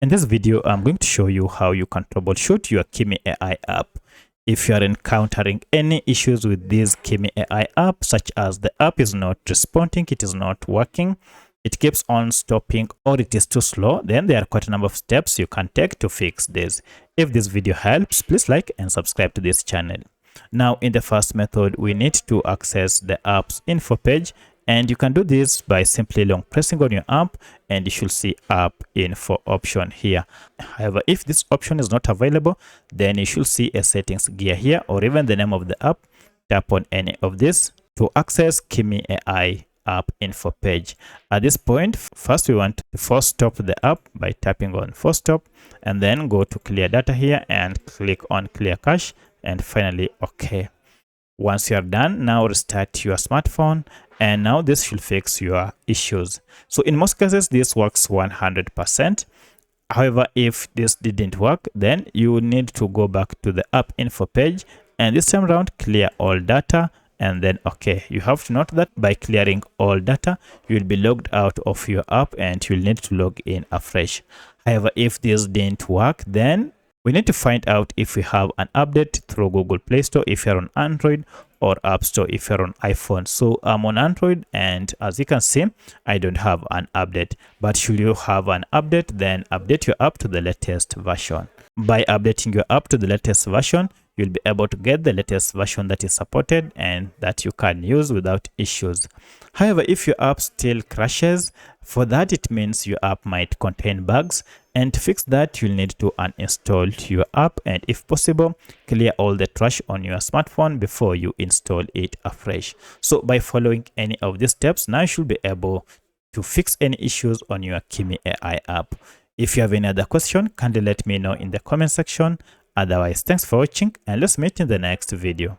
In this video, I'm going to show you how you can troubleshoot your Kimi AI app. If you are encountering any issues with this Kimi AI app, such as the app is not responding, it is not working, it keeps on stopping, or it is too slow, then there are quite a number of steps you can take to fix this. If this video helps, please like and subscribe to this channel. Now, in the first method, we need to access the app's info page, and you can do this by simply long pressing on your app, and you should see app info option here. However, if this option is not available, then you should see a settings gear here, or even the name of the app. Tap on any of this to access Kimi AI app info page. At this point, first we want to force stop the app by tapping on force stop, and then go to clear data here and click on clear cache, and finally OK. Once you are done, now restart your smartphone, and now this should fix your issues. So in most cases, this works 100%. However, if this didn't work, then you need to go back to the app info page, and this time around clear all data, and then OK. You have to note that by clearing all data, you'll be logged out of your app and you'll need to log in afresh. However, if this didn't work, then we need to find out if we have an update through Google Play Store if you're on Android, or App Store if you're on iPhone. So I'm on Android, and as you can see, I don't have an update. But should you have an update, then update your app to the latest version. By updating your app to the latest version, you'll be able to get the latest version that is supported and that you can use without issues. However, if your app still crashes, for that it means your app might contain bugs, and to fix that you'll need to uninstall your app, and if possible, clear all the trash on your smartphone before you install it afresh. So by following any of these steps, now you should be able to fix any issues on your Kimi AI app. If you have any other question, kindly let me know in the comment section. Otherwise, thanks for watching, and let's meet in the next video.